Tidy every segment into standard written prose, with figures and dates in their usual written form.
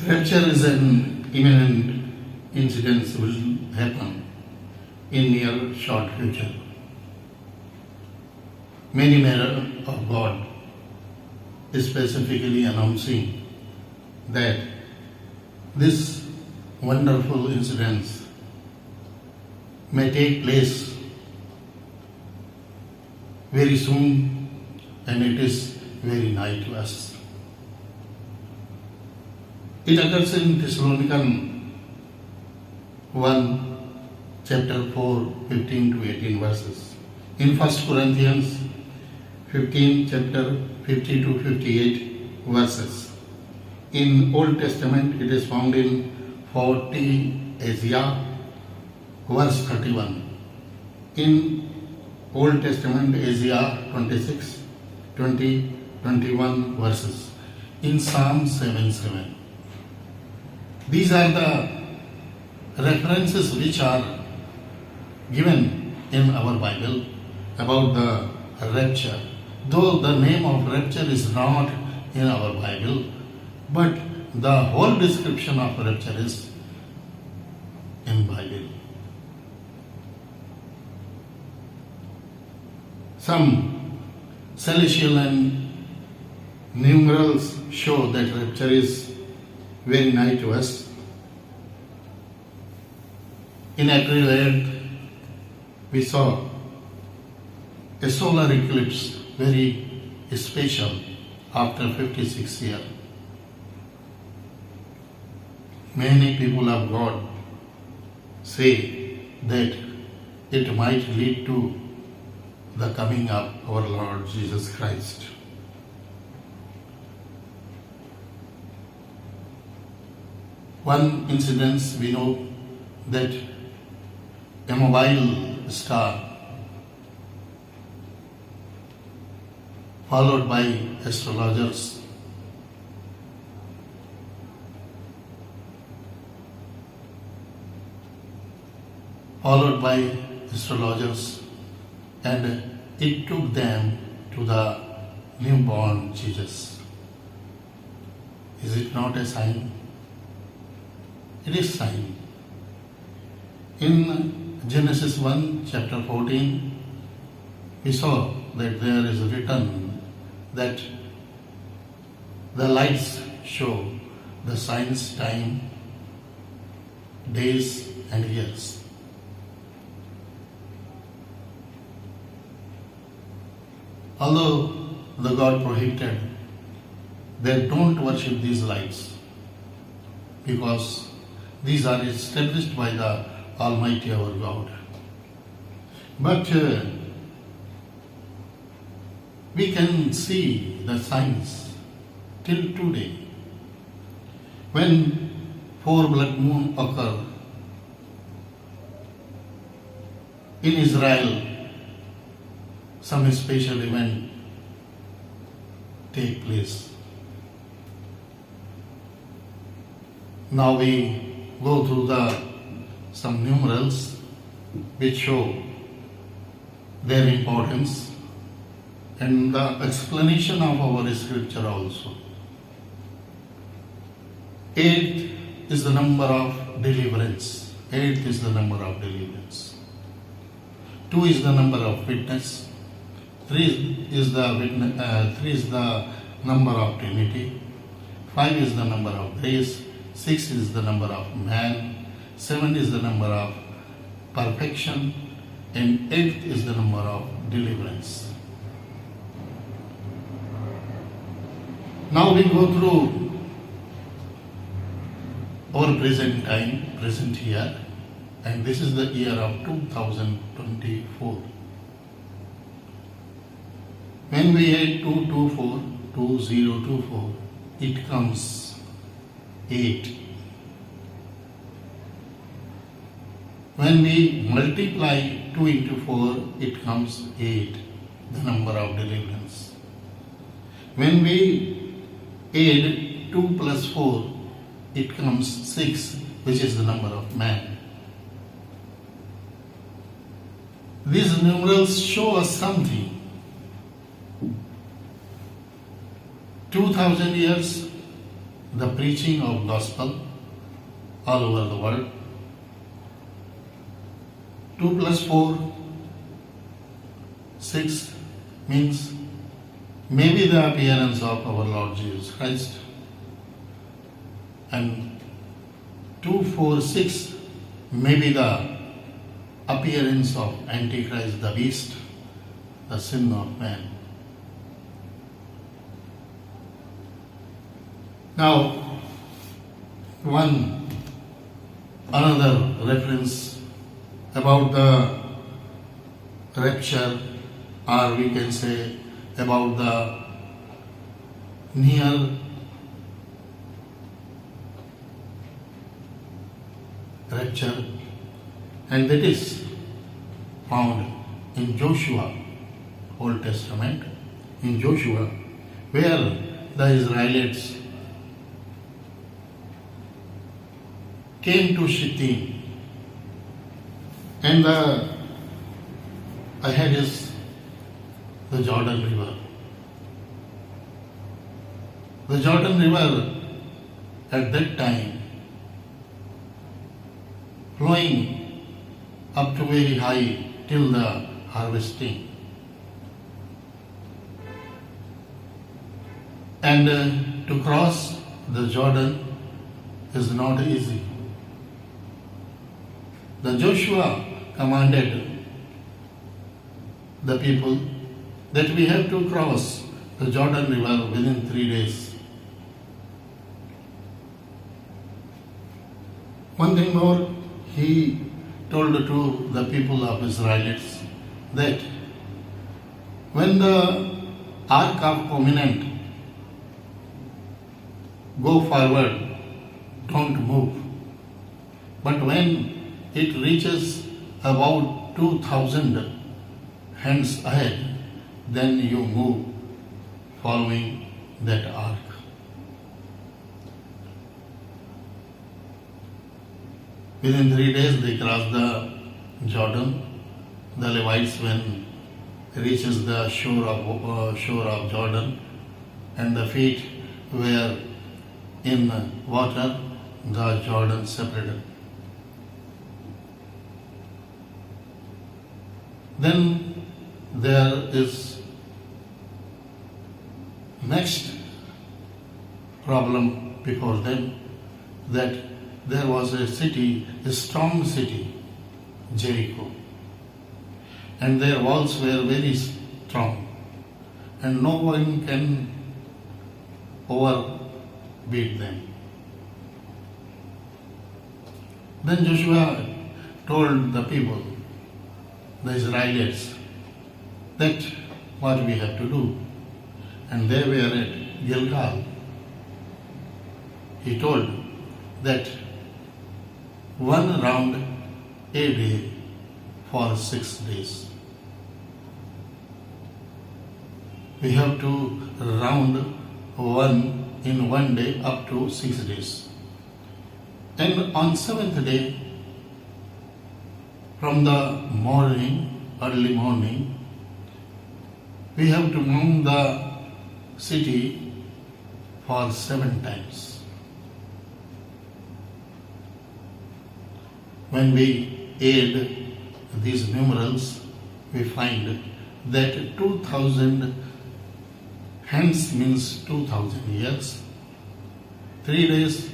Rapture is an imminent incident will happen in near short future. Many men of God specifically announcing that this wonderful incident may take place very soon, and it is very nigh to us. It occurs in Thessalonians 1, chapter 4, 15 to 18 verses. In 1 Corinthians 15, chapter 50 to 58 verses. In Old Testament, it is found in 40 Isaiah, verse 31. In Old Testament, Isaiah 26, 20, 21 verses. In Psalm 7:7. These are the references which are given in our Bible about the rapture. Though the name of rapture is not in our Bible, but the whole description of rapture is in Bible. Some celestial and numerals show that rapture is very nigh to us. In April 8th, we saw a solar eclipse, very special, after 56 years. Many people of God say that it might lead to the coming of our Lord Jesus Christ. One incident we know that a mobile star followed by astrologers and it took them to the newborn Jesus. Is it not a sign? It is sign. In Genesis 1, chapter 14, we saw that there is written that the lights show the signs, time, days and years. Although the God prohibited, they don't worship these lights because these are established by the Almighty our God. But we can see the signs till today. When 4 blood moon occur in Israel, some special event take place. Now we go through some numerals which show their importance and the explanation of our scripture also. 8 is the number of deliverance. 8 is the number of deliverance. 2 is the number of witness. 3 is the number of Trinity. 5 is the number of grace. 6 is the number of man. 7 is the number of perfection. And 8 is the number of deliverance. Now we go through our present time, present year, and this is the year of 2024. When we add 224, 2024, it comes 8. When we multiply 2 into 4, it comes 8, the number of deliverance. When we add 2 plus 4, it comes 6, which is the number of man. These numerals show us something. 2000 years the preaching of gospel all over the world. 2 plus 4, 6 means maybe the appearance of our Lord Jesus Christ. And 2, 4, 6 may be the appearance of Antichrist, the beast, the sin of man. Now, another reference about the rapture, or we can say about the near rapture, and that is found in Joshua, Old Testament, in Joshua, where the Israelites came to Shittim, and ahead is the Jordan River. The Jordan River at that time flowing up to very high till the harvesting. And to cross the Jordan is not easy. The Joshua commanded the people that we have to cross the Jordan River within 3 days. One thing more, he told to the people of Israelites that when the Ark of Covenant go forward, don't move. But when it reaches about 2,000 hands ahead, then you move following that ark. Within 3 days they crossed the Jordan. The Levites, when reaches the shore of Jordan, and the feet were in water, the Jordan separated. Then there is next problem before them, that there was a city, a strong city, Jericho, and their walls were very strong, and no one can overbeat them. Then Joshua told the people, the Israelites, that what we have to do. And they were at Gilgal. He told that one round a day for 6 days. We have to round one in 1 day up to 6 days. And on 7th day, from the morning, early morning, we have to mount the city for 7 times. When we add these numerals, we find that 2,000 hands means 2,000 years. 3 days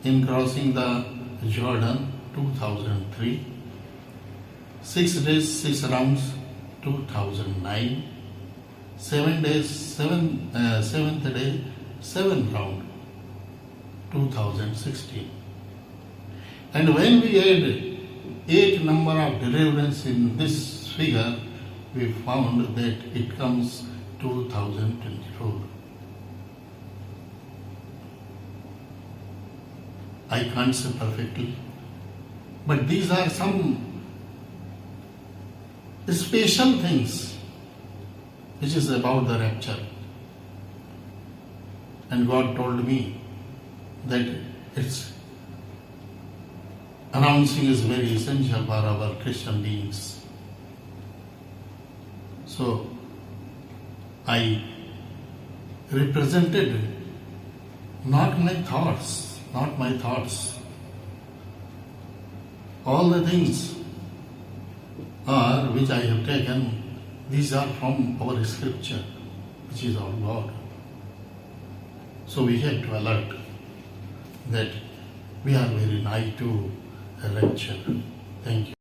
in crossing the Jordan, 2003. 6 days, 6 rounds, 2009. 7 days, 7th day, 7 round, 2016. And when we add 8 number of deliverance in this figure, we found that it comes 2024. I can't say perfectly, but these are some special things which is about the rapture. And God told me that its announcing is very essential for our Christian beings. So I represented Not my thoughts, not my thoughts. All the things are which I have taken, these are from our scripture, which is our Lord. So we have to alert that we are very nigh to a rapture. Thank you.